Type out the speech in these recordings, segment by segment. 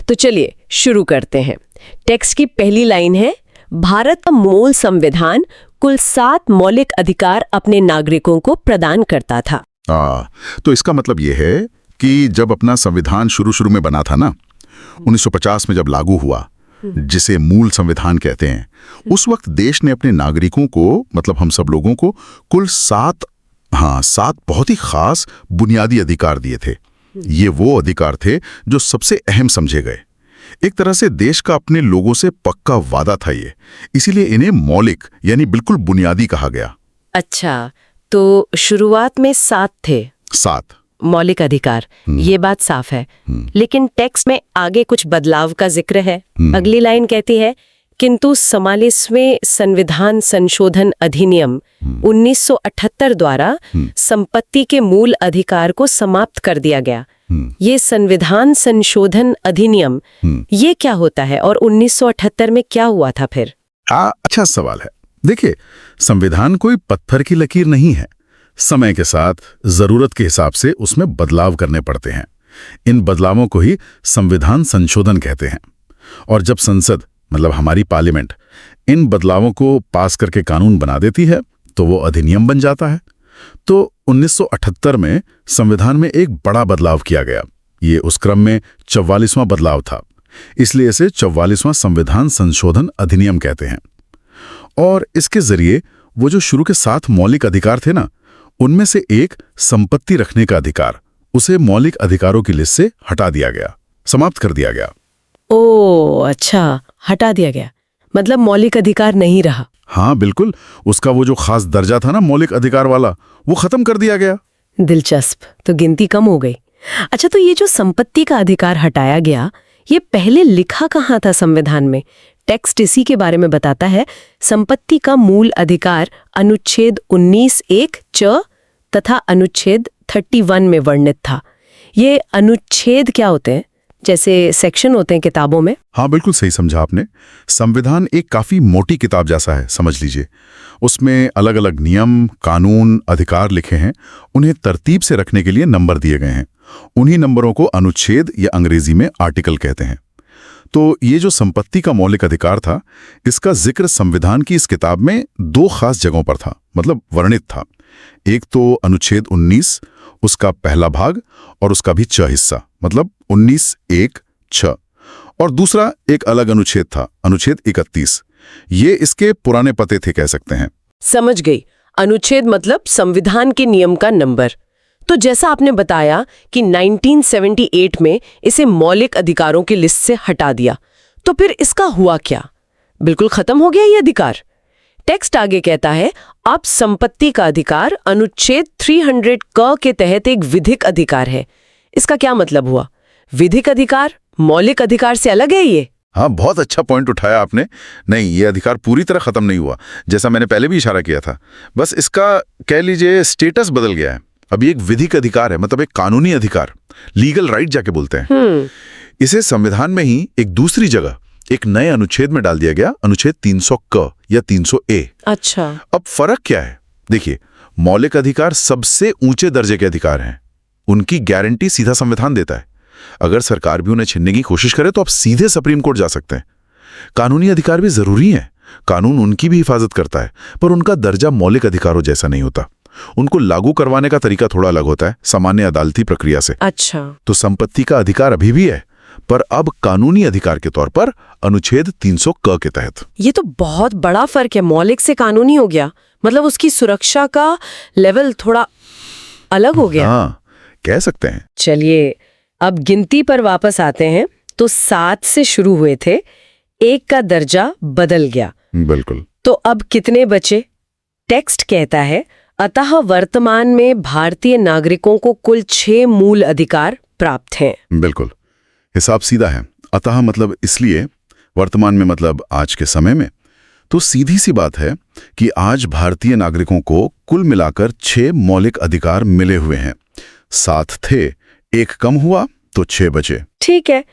तो चलिए शुरू करते हैं। टेक्स्ट की पहली लाइन है, भारत का मूल संविधान कुल 7 मौलिक अधिकार अपने नागरिकों को प्रदान करता था। तो इसका मतलब ये है कि जब अपना संविधान शुरू में बना था ना, 1950 में जब लागू हुआ, जिसे मूल संविधान कहते हैं, उस वक्त देश ने अपने नागरिकों को, मतलब हम सब लोगों को, कुल 7 बहुत ही खास बुनियादी अधिकार दिए थे। ये वो अधिकार थे जो सबसे अहम समझे गए। एक तरह से देश का अपने लोगों से पक्का वादा था ये, इसीलिए इन्हें मौलिक यानी बिल्कुल बुनियादी कहा गया। अच्छा, तो शुरुआत में 7 थे। 7 मौलिक अधिकार, ये बात साफ है। लेकिन टेक्स्ट में आगे कुछ बदलाव का जिक्र है। अगली लाइन कहती है, किंतु 44वें संविधान संशोधन अधिनियम 1978 द्वारा संपत्ति के मूल अधिकार को समाप्त कर दिया गया। ये संविधान संशोधन अधिनियम, ये क्या होता है और 1978 में क्या हुआ था फिर? अच्छा सवाल है। देखिए, संविधान कोई पत्थर की लकीर नहीं है। समय के साथ जरूरत के हिसाब से उसमें बदलाव करने पड़ते हैं। इन बदलावों को ही संविधान संशोधन कहते हैं। और जब संसद, मतलब हमारी पार्लियामेंट, इन बदलावों को पास करके कानून बना देती है तो वो अधिनियम बन जाता है। तो 1978 में संविधान में एक बड़ा बदलाव किया गया। ये उस क्रम में 44वां बदलाव था, इसलिए इसे 44वां संविधान संशोधन अधिनियम कहते हैं। और इसके जरिए वो जो शुरू के 7 मौलिक अधिकार थे ना, उनमें से एक संपत्ति रखने का अधिकार, उसे मौलिक अधिकारों की लिस्ट से हटा दिया गया, समाप्त कर दिया गया। ओह अच्छा, हटा दिया गया, मतलब मौलिक अधिकार नहीं रहा। हाँ बिल्कुल, उसका वो जो खास दर्जा था ना मौलिक अधिकार वाला, वो खत्म कर दिया गया। दिलचस्प, तो गिनती कम हो गई। अच्छा, तो ये जो संपत्ति का अधिकार हटाया गया, ये पहले लिखा कहाँ था संविधान में? टेक्स्ट इसी के बारे में बताता है। संपत्ति का मूल अधिकार अनुच्छेद 19(1) च तथा अनुच्छेद 31 में वर्णित था। ये अनुच्छेद क्या होते हैं? जैसे सेक्शन होते हैं किताबों में? हाँ बिल्कुल सही समझा आपने। संविधान एक काफी मोटी किताब जैसा है, समझ लीजिए। उसमें अलग अलग नियम, कानून, अधिकार लिखे हैं। उन्हें तरतीब से रखने के लिए नंबर दिए गए हैं। उन्हीं नंबरों को अनुच्छेद या अंग्रेजी में आर्टिकल कहते हैं। तो ये जो संपत्ति का मौलिक अधिकार था, इसका जिक्र संविधान की इस किताब में 2 खास जगहों पर था, मतलब वर्णित था। एक तो अनुच्छेद 19, उसका पहला भाग, और उसका भी च हिस्सा, मतलब 19(1) छ। और दूसरा एक अलग अनुच्छेद था, अनुच्छेद 31। ये इसके पुराने पते थे, कह सकते हैं। समझ गई। अनुच्छेद मतलब संविधान के नियम का नंबर। तो जैसा आपने बताया कि 1978 में इसे मौलिक अधिकारों की लिस्ट से हटा दिया, तो फिर इसका हुआ क्या? बिल्कुल खत्म हो गया ये अधिकार? टेक्स्ट आगे कहता है, अब संपत्ति का अधिकार अनुच्छेद 300 क के तहत एक विधिक अधिकार है। इसका क्या मतलब हुआ? विधिक अधिकार मौलिक अधिकार से अलग है ये? हाँ, बहुत अच्छा पॉइंट उठाया आपने। नहीं, ये अधिकार पूरी तरह खत्म नहीं हुआ, जैसा मैंने पहले भी इशारा किया था। बस इसका कह लीजिए स्टेटस बदल गया है। अभी एक विधिक अधिकार है, मतलब एक कानूनी अधिकार, लीगल राइट जाके बोलते हैं। इसे संविधान में ही एक दूसरी जगह एक नए अनुच्छेद में डाल दिया गया, अनुच्छेद 300 क या 300 ए। अच्छा, अब फर्क क्या है? देखिए, मौलिक अधिकार सबसे ऊंचे दर्जे के अधिकार हैं। उनकी गारंटी सीधा संविधान देता है। अगर सरकार भी उन्हें छीनने की कोशिश करे तो आप सीधे सुप्रीम कोर्ट जा सकते हैं। कानूनी अधिकार भी जरूरी है, कानून उनकी भी हिफाजत करता है, पर उनका दर्जा मौलिक अधिकारों जैसा नहीं होता। उनको लागू करवाने का तरीका थोड़ा अलग होता है, सामान्य अदालती प्रक्रिया से। अच्छा, तो संपत्ति का अधिकार अभी भी है, पर अब कानूनी अधिकार के तौर पर अनुच्छेद 300 क के तहत। ये तो बहुत बड़ा फर्क है, मौलिक से कानूनी हो गया, मतलब उसकी सुरक्षा का लेवल थोड़ा अलग हो गया। हाँ, कह सकते हैं। चलिए, अब गिनती पर वापस आते हैं। तो 7 से शुरू हुए थे, 1 का दर्जा बदल गया। बिल्कुल। तो अब कितने बचे? टेक्स्ट कहता है, अतः वर्तमान में भारतीय नागरिकों को कुल 6 मूल अधिकार प्राप्त हैं। बिल्कुल, हिसाब सीधा है। अतः मतलब इसलिए, वर्तमान में मतलब आज के समय में। तो सीधी सी बात है कि आज भारतीय नागरिकों को कुल मिलाकर 6 मौलिक अधिकार मिले हुए हैं। 7 थे, 1 कम हुआ तो 6 बचे। ठीक है,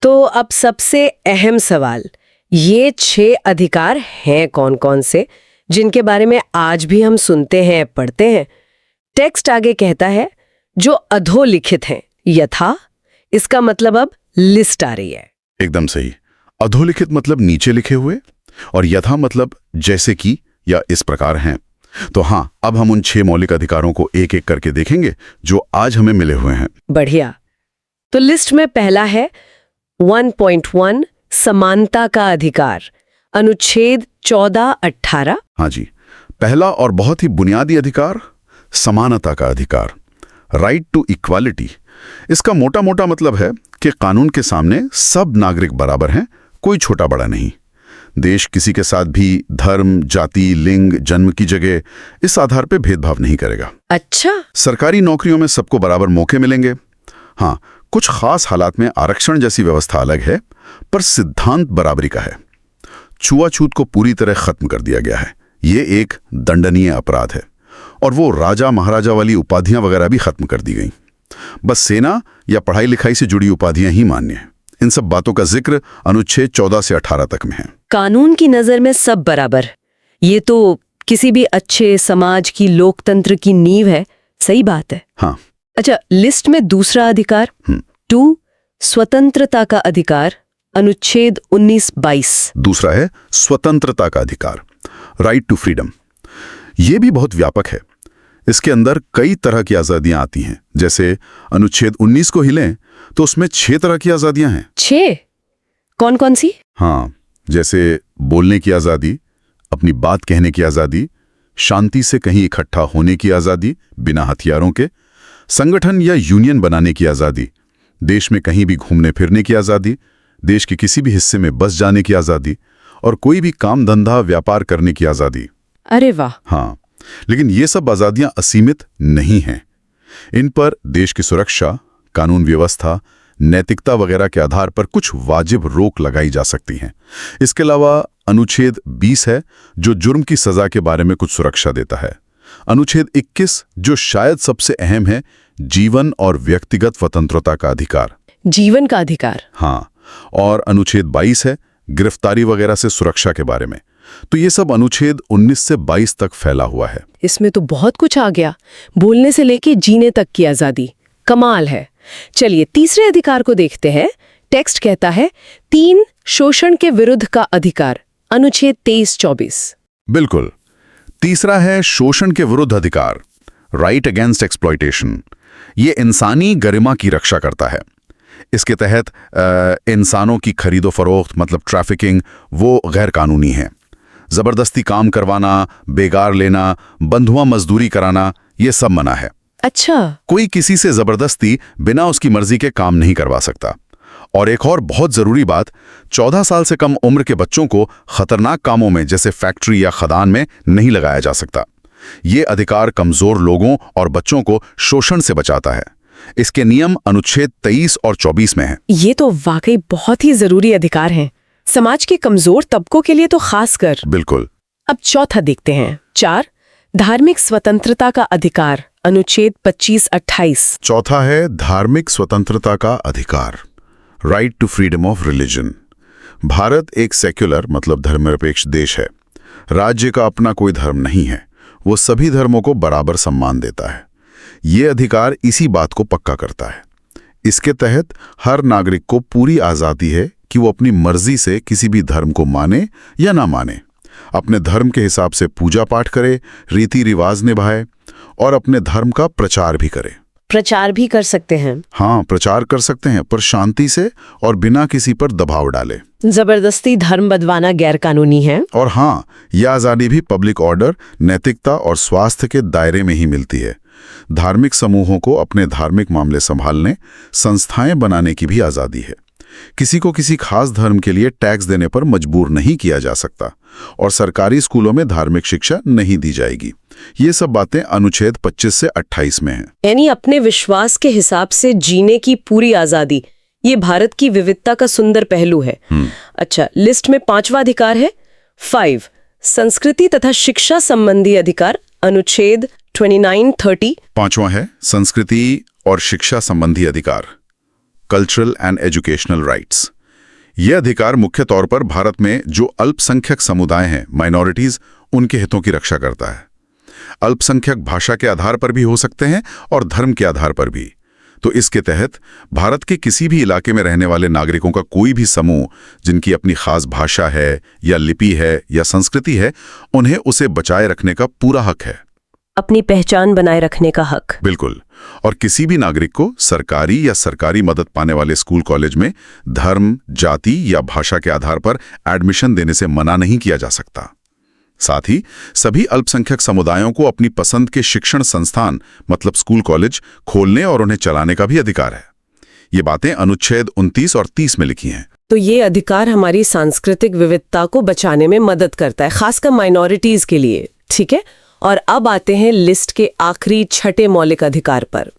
तो अब सबसे अहम सवाल, ये 6 अधिकार हैं कौन कौन से, जिनके बारे में आज भी हम सुनते हैं, पढ़ते हैं? टेक्स्ट आगे कहता है, जो अधोलिखित हैं, यथा। इसका मतलब अब लिस्ट आ रही है। एकदम सही। अधोलिखित मतलब नीचे लिखे हुए, और यथा मतलब जैसे कि या इस प्रकार हैं। तो हाँ, अब हम उन 6 मौलिक अधिकारों को एक एक करके देखेंगे जो आज हमें मिले हुए हैं। बढ़िया। तो लिस्ट में पहला है 1.1 समानता का अधिकार, अनुच्छेद 14-18। हाँ जी, पहला और बहुत ही बुनियादी अधिकार, समानता का अधिकार, राइट टू इक्वालिटी। इसका मोटा मोटा मतलब है कि कानून के सामने सब नागरिक बराबर हैं, कोई छोटा बड़ा नहीं। देश किसी के साथ भी धर्म, जाति, लिंग, जन्म की जगह इस आधार पे भेदभाव नहीं करेगा। अच्छा। सरकारी नौकरियों में सबको बराबर मौके मिलेंगे। हाँ, कुछ खास हालात में आरक्षण जैसी व्यवस्था अलग है, पर सिद्धांत बराबरी का है। छुआछूत को पूरी तरह खत्म कर दिया गया है। ये एक दंडनीय अपराध है। और वो राजा महाराजा वाली उपाधियां वगैरह भी खत्म कर दी गई। बस सेना या पढ़ाई लिखाई से जुड़ी उपाधियां ही मान्य हैं। इन सब बातों का जिक्र अनुच्छेद 14 से 18 तक में है। कानून की नजर में सब बराबर, ये तो किसी भी अच्छे समाज की लोकतंत्र की नींव है। सही बात है। हाँ। अच्छा, लिस्ट में दूसरा अधिकार 2 स्वतंत्रता का अधिकार, अनुच्छेद 19-22। दूसरा है स्वतंत्रता का अधिकार, राइट टू फ्रीडम। ये भी बहुत व्यापक है। इसके अंदर कई तरह की आज़ादियां आती हैं। जैसे अनुच्छेद 19 को हिलें तो उसमें 6 तरह की आज़ादियां हैं। 6? कौन कौन सी? हाँ, जैसे बोलने की आज़ादी, अपनी बात कहने की आज़ादी, शांति से कहीं इकट्ठा होने की आज़ादी बिना हथियारों के, संगठन या यूनियन बनाने की आज़ादी, देश में कहीं भी घूमने फिरने की आज़ादी, देश के किसी भी हिस्से में बस जाने की आज़ादी, और कोई भी काम धंधा व्यापार करने की आज़ादी। अरे वाह। हाँ, लेकिन ये सब आज़ादियां असीमित नहीं हैं। इन पर देश की सुरक्षा, कानून व्यवस्था, नैतिकता वगैरह के आधार पर कुछ वाजिब रोक लगाई जा सकती हैं। इसके अलावा अनुच्छेद 20 है जो जुर्म की सजा के बारे में कुछ सुरक्षा देता है। अनुच्छेद 21 जो शायद सबसे अहम है, जीवन और व्यक्तिगत स्वतंत्रता का अधिकार। जीवन का अधिकार। हाँ, और अनुच्छेद 22 है गिरफ्तारी वगैरह से सुरक्षा के बारे में। तो ये सब अनुच्छेद 19 से 22 तक फैला हुआ है। इसमें तो बहुत कुछ आ गया, बोलने से लेके जीने तक की आजादी। कमाल है। चलिए तीसरे अधिकार को देखते हैं। टेक्स्ट कहता है 3 शोषण के विरुद्ध का अधिकार, अनुच्छेद 23-24। बिल्कुल। तीसरा है शोषण के विरुद्ध अधिकार, राइट अगेंस्ट एक्सप्लॉयटेशन। ये इंसानी गरिमा की रक्षा करता है। इसके तहत इंसानों की खरीदो फरोख्त मतलब ट्रैफिकिंग वो गैर कानूनी है। जबरदस्ती काम करवाना, बेगार लेना, बंधुआ मजदूरी कराना, ये सब मना है। अच्छा। कोई किसी से जबरदस्ती बिना उसकी मर्जी के काम नहीं करवा सकता। और एक और बहुत जरूरी बात, 14 साल से कम उम्र के बच्चों को खतरनाक कामों में जैसे फैक्ट्री या खदान में नहीं लगाया जा सकता। ये अधिकार कमजोर लोगों और बच्चों को शोषण से बचाता है। इसके नियम अनुच्छेद 23 और 24 में हैं। ये तो वाकई बहुत ही जरूरी अधिकार हैं, समाज के कमजोर तबकों के लिए तो खासकर। बिल्कुल। अब चौथा देखते हैं। 4 धार्मिक स्वतंत्रता का अधिकार, अनुच्छेद 25-28। चौथा है धार्मिक स्वतंत्रता का अधिकार, right to freedom of religion. Bharat एक सेक्युलर मतलब धर्मनिरपेक्ष देश है। राज्य का अपना कोई धर्म नहीं है। वो सभी धर्मों को बराबर सम्मान देता है। ये अधिकार इसी बात को पक्का करता है। इसके तहत हर नागरिक को पूरी आज़ादी है कि वो अपनी मर्जी से किसी भी धर्म को माने या ना माने, अपने धर्म के हिसाब से पूजा पाठ करे, रीति रिवाज निभाए और अपने धर्म का प्रचार भी करे। प्रचार भी कर सकते हैं? हाँ, प्रचार कर सकते हैं, पर शांति से और बिना किसी पर दबाव डाले। जबरदस्ती धर्म बदलवाना गैर कानूनी है। और हाँ, यह आज़ादी भी पब्लिक ऑर्डर, नैतिकता और स्वास्थ्य के दायरे में ही मिलती है। धार्मिक समूहों को अपने धार्मिक मामले संभालने, संस्थाएं बनाने की भी आज़ादी है। किसी को किसी खास धर्म के लिए टैक्स देने पर मजबूर नहीं किया जा सकता और सरकारी स्कूलों में धार्मिक शिक्षा नहीं दी जाएगी। ये सब बातें अनुच्छेद 25 से 28 में हैं। यानी अपने विश्वास के हिसाब से जीने की पूरी आजादी, ये भारत की विविधता का सुंदर पहलू है। अच्छा, लिस्ट में 5वां अधिकार है 5 संस्कृति तथा शिक्षा संबंधी अधिकार, अनुच्छेद 29-30। 5वां है संस्कृति और शिक्षा संबंधी अधिकार, कल्चरल एंड एजुकेशनल राइट्स। ये अधिकार मुख्य तौर पर भारत में जो अल्पसंख्यक समुदाय हैं, माइनॉरिटीज, उनके हितों की रक्षा करता है। अल्पसंख्यक भाषा के आधार पर भी हो सकते हैं और धर्म के आधार पर भी। तो इसके तहत भारत के किसी भी इलाके में रहने वाले नागरिकों का कोई भी समूह जिनकी अपनी खास भाषा है या लिपि है या संस्कृति है, उन्हें उसे बचाए रखने का पूरा हक है। अपनी पहचान बनाए रखने का हक। बिल्कुल। और किसी भी नागरिक को सरकारी या सरकारी मदद पाने वाले स्कूल कॉलेज में धर्म, जाति या भाषा के आधार पर एडमिशन देने से मना नहीं किया जा सकता। साथ ही सभी अल्पसंख्यक समुदायों को अपनी पसंद के शिक्षण संस्थान मतलब स्कूल कॉलेज खोलने और उन्हें चलाने का भी अधिकार है। ये बातें अनुच्छेद 29 और 30 में लिखी हैं। तो ये अधिकार हमारी सांस्कृतिक विविधता को बचाने में मदद करता है, खासकर माइनॉरिटीज के लिए। ठीक है, और अब आते हैं लिस्ट के आखिरी छठे मौलिक अधिकार पर।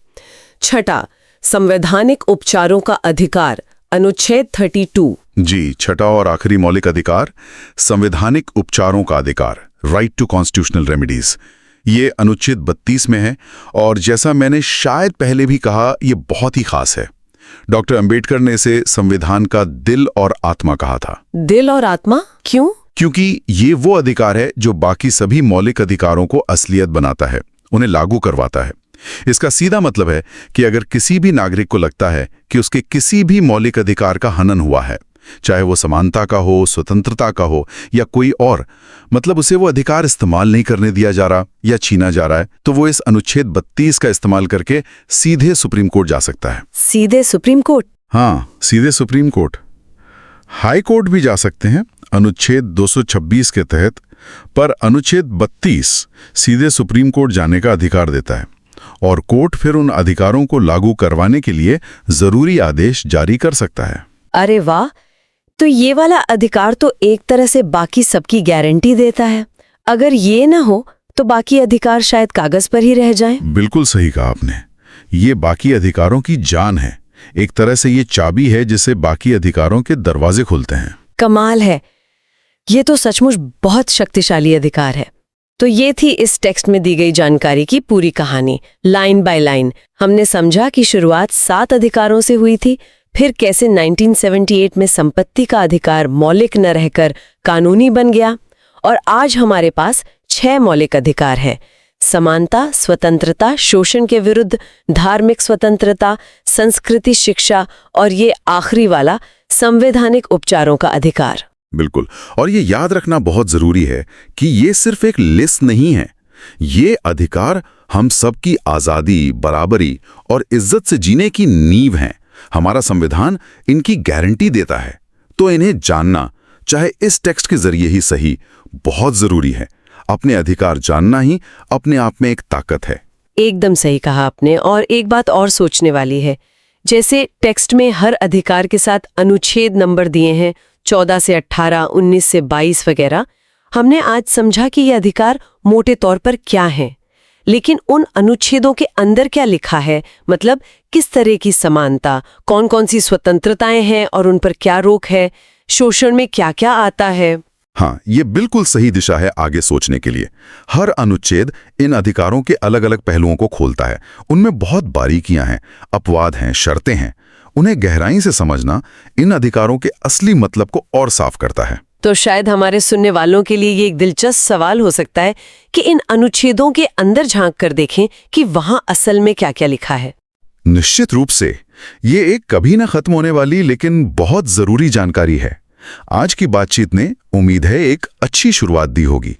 छठा, संवैधानिक उपचारों का अधिकार, अनुच्छेद 32। जी, छठा और आखिरी मौलिक अधिकार, संवैधानिक उपचारों का अधिकार, राइट टू कॉन्स्टिट्यूशनल रेमेडीज। ये अनुच्छेद 32 में है और जैसा मैंने शायद पहले भी कहा, ये बहुत ही खास है। डॉक्टर अंबेडकर ने इसे संविधान का दिल और आत्मा कहा था। दिल और आत्मा क्यों? क्योंकि ये वो अधिकार है जो बाकी सभी मौलिक अधिकारों को असलियत बनाता है, उन्हें लागू करवाता है। इसका सीधा मतलब है कि अगर किसी भी नागरिक को लगता है कि उसके किसी भी मौलिक अधिकार का हनन हुआ है, चाहे वो समानता का हो, स्वतंत्रता का हो या कोई और, मतलब उसे वो अधिकार इस्तेमाल नहीं करने दिया जा रहा या छीना जा रहा है, तो वो इस अनुच्छेद 32 का इस्तेमाल करके सीधे सुप्रीम कोर्ट जा सकता है। सीधे सुप्रीम कोर्ट? हाँ, सीधे सुप्रीम कोर्ट। हाई कोर्ट भी जा सकते हैं अनुच्छेद 226 के तहत, पर अनुच्छेद 32 सीधे सुप्रीम कोर्ट जाने का अधिकार देता है और कोर्ट फिर उन अधिकारों को लागू करवाने के लिए जरूरी आदेश जारी कर सकता है। अरे वाह, तो ये वाला अधिकार तो एक तरह से बाकी सबकी गारंटी देता है। अगर ये ना हो तो बाकी अधिकार शायद कागज पर ही रह जाएं। बिल्कुल सही कहा आपने, ये बाकी अधिकारों की जान है। एक तरह से ये चाबी है जिससे बाकी अधिकारों के दरवाजे खुलते हैं। कमाल है, ये तो सचमुच बहुत शक्तिशाली अधिकार है। तो ये थी इस टेक्स्ट में दी गई जानकारी की पूरी कहानी, लाइन बाय लाइन। हमने समझा कि शुरुआत 7 अधिकारों से हुई थी, फिर कैसे 1978 में संपत्ति का अधिकार मौलिक न रहकर कानूनी बन गया, और आज हमारे पास 6 मौलिक अधिकार हैं: समानता, स्वतंत्रता, शोषण के विरुद्ध, धार्मिक स्वतंत्रता, संस्कृति, शिक्षा और ये आखिरी वाला संवैधानिक उपचारों का अधिकार। बिल्कुल, और ये याद रखना बहुत जरूरी है कि ये सिर्फ एक लिस्ट नहीं है। ये अधिकार हम सबकी आजादी, बराबरी और इज्जत से जीने की नींव हैं। हमारा संविधान इनकी गारंटी देता है, तो इन्हें जानना, चाहे इस टेक्स्ट के जरिए ही सही, बहुत जरूरी है। अपने अधिकार जानना ही अपने आप में एक ताकत है। एकदम सही कहा आपने। और एक बात और सोचने वाली है, जैसे टेक्स्ट में हर अधिकार के साथ अनुच्छेद नंबर दिए हैं, 14 से 18, 19 से 22 वगैरह। हमने आज समझा कि ये अधिकार मोटे तौर पर क्या हैं, लेकिन उन अनुच्छेदों के अंदर क्या लिखा है, मतलब किस तरह की समानता, कौन कौन सी स्वतंत्रताएं हैं और उन पर क्या रोक है, शोषण में क्या क्या आता है। हाँ, ये बिल्कुल सही दिशा है आगे सोचने के लिए। हर अनुच्छेद इन अधिकारों के अलग अलग पहलुओं को खोलता है। उनमें बहुत बारीकियां हैं, अपवाद हैं, शर्तें हैं। उन्हें गहराई से समझना इन अधिकारों के असली मतलब को और साफ करता है। तो शायद हमारे सुनने वालों के लिए ये एक दिलचस्प सवाल हो सकता है कि इन अनुच्छेदों के अंदर झांक कर देखें कि वहां असल में क्या क्या लिखा है। निश्चित रूप से ये एक कभी न खत्म होने वाली लेकिन बहुत जरूरी जानकारी है। आज की बातचीत ने, उम्मीद है, एक अच्छी शुरुआत दी होगी।